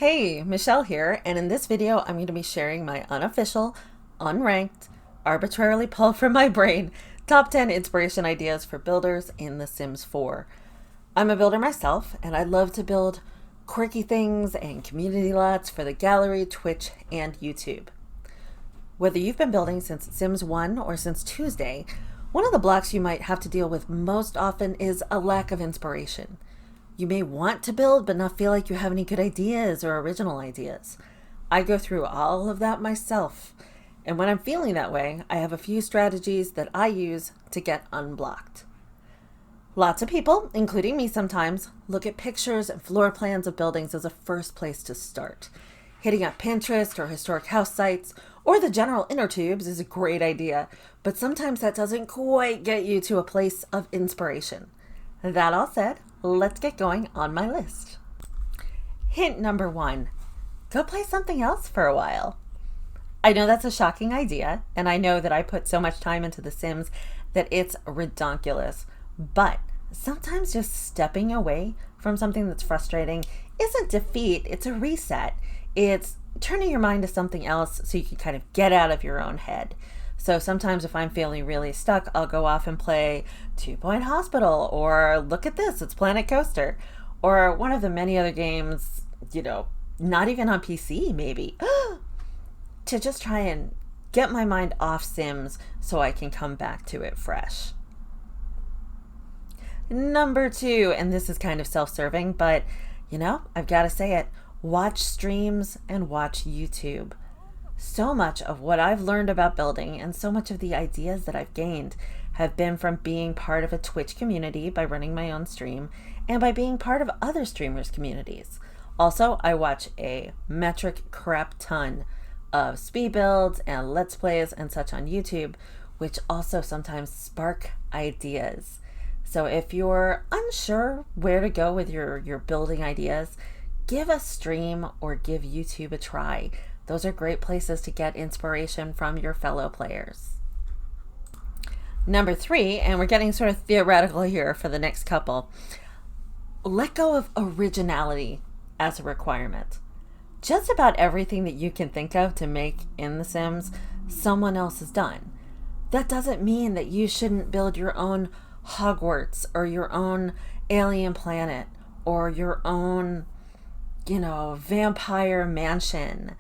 Hey, Michelle here, and in this video I'm going to be sharing my unofficial, unranked, arbitrarily pulled from my brain top 10 inspiration ideas for builders in The Sims 4. I'm a builder myself, and I love to build quirky things and community lots for the gallery, Twitch, and YouTube. Whether you've been building since Sims 1 or since Tuesday, one of the blocks you might have to deal with most often is a lack of inspiration. You may want to build but not feel like you have any good ideas or original ideas. I go through all of that myself, and when I'm feeling that way, I have a few strategies that I use to get unblocked. Lots of people, including me sometimes, look at pictures and floor plans of buildings as a first place to start. Hitting up Pinterest or historic house sites or the general inner tubes is a great idea, but sometimes that doesn't quite get you to a place of inspiration. That all said, let's get going on my list. Hint number 1, go play something else for a while. I know that's a shocking idea, and I know that I put so much time into The Sims that it's redonkulous, but sometimes just stepping away from something that's frustrating isn't defeat, it's a reset. It's turning your mind to something else so you can kind of get out of your own head. So sometimes if I'm feeling really stuck, I'll go off and play 2 Point Hospital, or look at this, it's Planet Coaster, or one of the many other games, not even on PC maybe, to just try and get my mind off Sims so I can come back to it fresh. Number 2, and this is kind of self-serving, but I've got to say it, watch streams and watch YouTube. So much of what I've learned about building and so much of the ideas that I've gained have been from being part of a Twitch community by running my own stream and by being part of other streamers' communities. Also, I watch a metric crap ton of speed builds and let's plays and such on YouTube, which also sometimes spark ideas. So if you're unsure where to go with your building ideas, give a stream or give YouTube a try. Those are great places to get inspiration from your fellow players. Number 3, and we're getting sort of theoretical here for the next couple, let go of originality as a requirement. Just about everything that you can think of to make in The Sims, someone else has done. That doesn't mean that you shouldn't build your own Hogwarts or your own alien planet or your own, vampire mansion.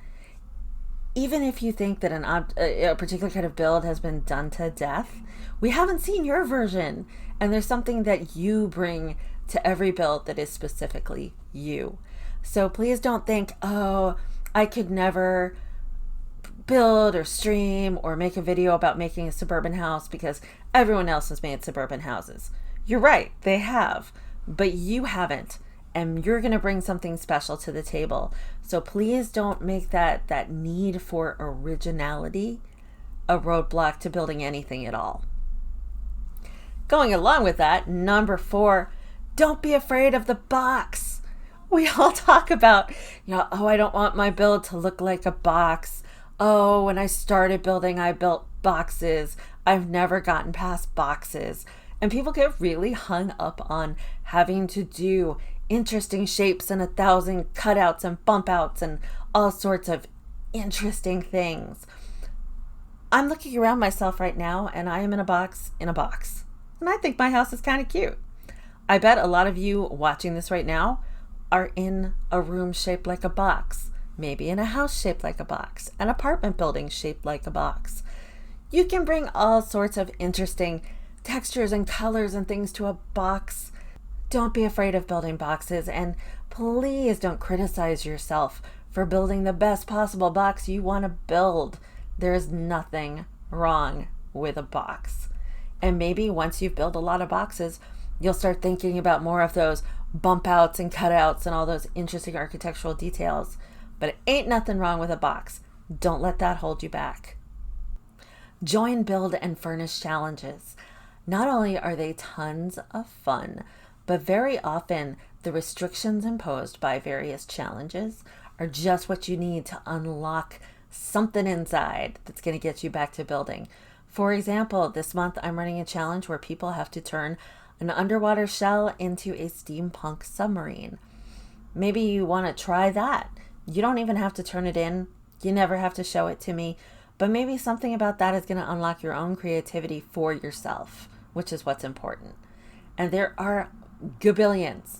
Even if you think that a particular kind of build has been done to death, we haven't seen your version, and there's something that you bring to every build that is specifically you. So please don't think, I could never build or stream or make a video about making a suburban house because everyone else has made suburban houses. You're right, they have, but you haven't. And you're going to bring something special to the table. So please don't make that need for originality a roadblock to building anything at all. Going along with that, number 4, don't be afraid of the box. We all talk about, I don't want my build to look like a box. Oh, when I started building, I built boxes. I've never gotten past boxes. And people get really hung up on having to do interesting shapes and 1,000 cutouts and bump outs and all sorts of interesting things. I'm looking around myself right now and I am in a box. And I think my house is kind of cute. I bet a lot of you watching this right now are in a room shaped like a box, maybe in a house shaped like a box, an apartment building shaped like a box. You can bring all sorts of interesting textures and colors and things to a box. Don't be afraid of building boxes, and please don't criticize yourself for building the best possible box you want to build. There's nothing wrong with a box. And maybe once you've built a lot of boxes, you'll start thinking about more of those bump outs and cutouts and all those interesting architectural details. But it ain't nothing wrong with a box. Don't let that hold you back. Join build and furnish challenges. Not only are they tons of fun, but very often the restrictions imposed by various challenges are just what you need to unlock something inside that's going to get you back to building. For example, this month I'm running a challenge where people have to turn an underwater shell into a steampunk submarine. Maybe you want to try that. You don't even have to turn it in. You never have to show it to me. But maybe something about that is going to unlock your own creativity for yourself, which is what's important. And there are gabillions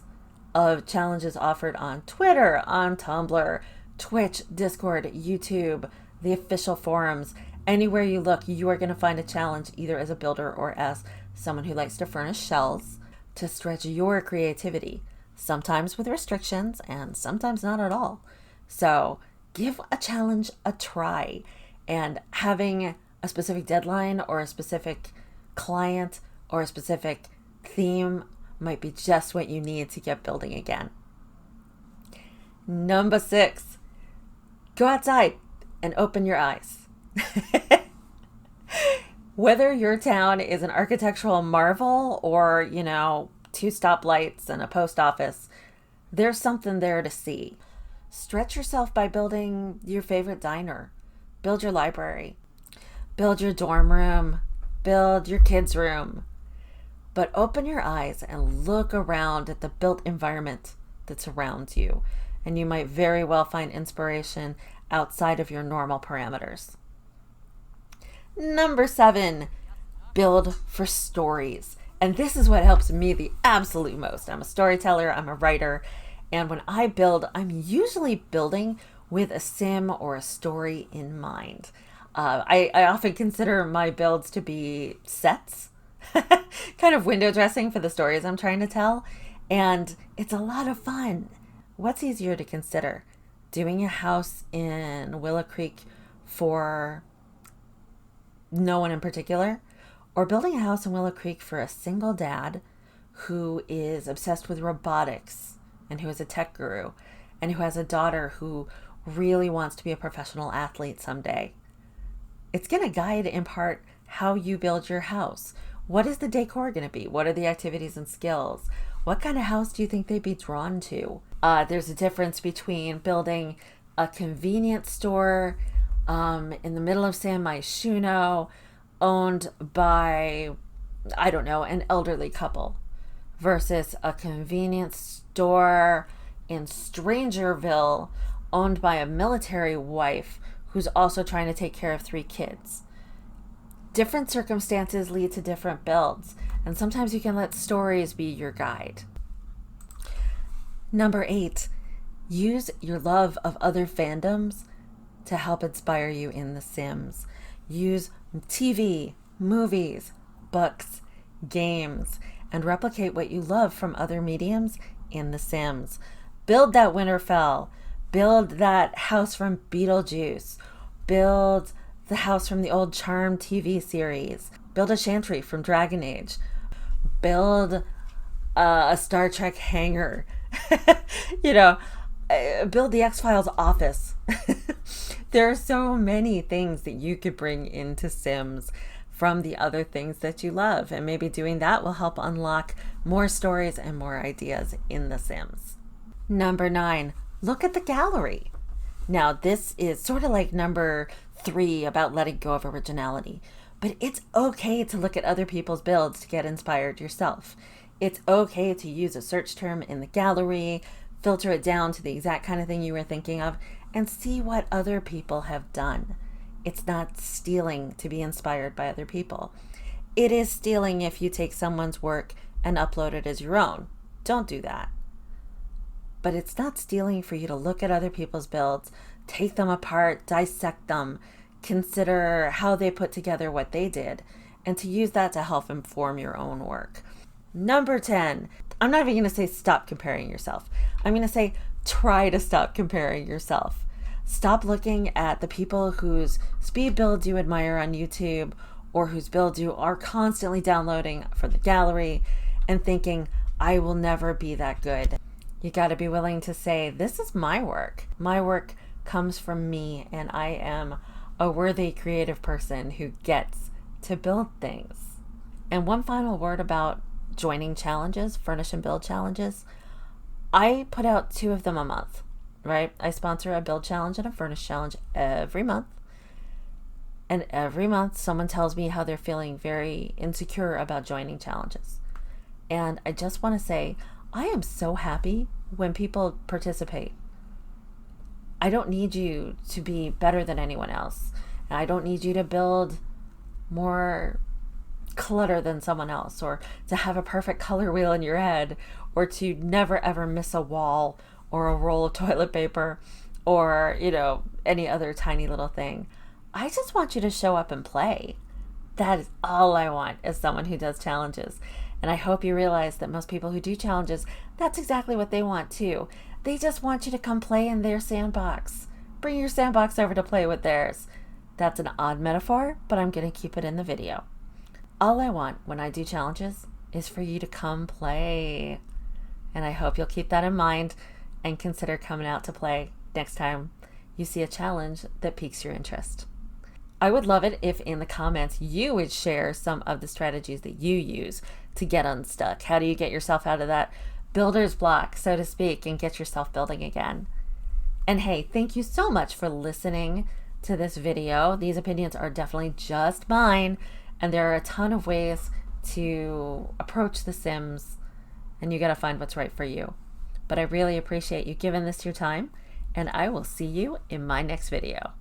of challenges offered on Twitter, on Tumblr, Twitch, Discord, YouTube, the official forums. Anywhere you look, you are going to find a challenge, either as a builder or as someone who likes to furnish shells, to stretch your creativity, sometimes with restrictions and sometimes not at all. So give a challenge a try, and having a specific deadline or a specific client or a specific theme might be just what you need to get building again. Number 6, go outside and open your eyes. Whether your town is an architectural marvel or, 2 stoplights and a post office, there's something there to see. Stretch yourself by building your favorite diner, build your library, build your dorm room, build your kids' room. But open your eyes and look around at the built environment that surrounds you, and you might very well find inspiration outside of your normal parameters. Number 7, build for stories. And this is what helps me the absolute most. I'm a storyteller, I'm a writer, and when I build, I'm usually building with a sim or a story in mind. I often consider my builds to be sets, kind of window dressing for the stories I'm trying to tell, and it's a lot of fun. What's easier to consider? Doing a house in Willow Creek for no one in particular, or building a house in Willow Creek for a single dad who is obsessed with robotics and who is a tech guru and who has a daughter who really wants to be a professional athlete someday. It's going to guide in part how you build your house. What is the decor going to be? What are the activities and skills? What kind of house do you think they'd be drawn to? There's a difference between building a convenience store in the middle of San Myshuno, owned by, an elderly couple, versus a convenience store in Strangerville, owned by a military wife who's also trying to take care of 3 kids. Different circumstances lead to different builds, and sometimes you can let stories be your guide. Number 8, use your love of other fandoms to help inspire you in The Sims. Use TV, movies, books, games, and replicate what you love from other mediums in The Sims. Build that Winterfell. Build that house from Beetlejuice. Build the house from the old Charmed TV series. Build a chantry from Dragon Age. Build a Star Trek hangar. Build the X-Files office. There are so many things that you could bring into Sims from the other things that you love, and maybe doing that will help unlock more stories and more ideas in The Sims. Number 9, look at the gallery. Now, this is sort of like number 3 about letting go of originality, but it's okay to look at other people's builds to get inspired yourself. It's okay to use a search term in the gallery, filter it down to the exact kind of thing you were thinking of, and see what other people have done. It's not stealing to be inspired by other people. It is stealing if you take someone's work and upload it as your own. Don't do that. But it's not stealing for you to look at other people's builds, take them apart, dissect them, consider how they put together what they did, and to use that to help inform your own work. Number 10, I'm not even going to say stop comparing yourself. I'm going to say try to stop comparing yourself. Stop looking at the people whose speed builds you admire on YouTube or whose builds you are constantly downloading from the gallery and thinking, I will never be that good. You got to be willing to say, this is my work. My work comes from me, and I am a worthy creative person who gets to build things. And one final word about joining challenges, furnish and build challenges. I put out 2 of them a month, right? I sponsor a build challenge and a furnish challenge every month. And every month someone tells me how they're feeling very insecure about joining challenges. And I just want to say, I am so happy when people participate. I don't need you to be better than anyone else. And I don't need you to build more clutter than someone else, or to have a perfect color wheel in your head, or to never ever miss a wall or a roll of toilet paper, or, you know, any other tiny little thing. I just want you to show up and play. That is all I want as someone who does challenges. And I hope you realize that most people who do challenges, that's exactly what they want too. They just want you to come play in their sandbox. Bring your sandbox over to play with theirs. That's an odd metaphor, but I'm going to keep it in the video. All I want when I do challenges is for you to come play. And I hope you'll keep that in mind and consider coming out to play next time you see a challenge that piques your interest. I would love it if in the comments you would share some of the strategies that you use to get unstuck. How do you get yourself out of that builder's block, so to speak, and get yourself building again? And hey, thank you so much for listening to this video. These opinions are definitely just mine, and there are a ton of ways to approach The Sims, and you got to find what's right for you. But I really appreciate you giving this your time, and I will see you in my next video.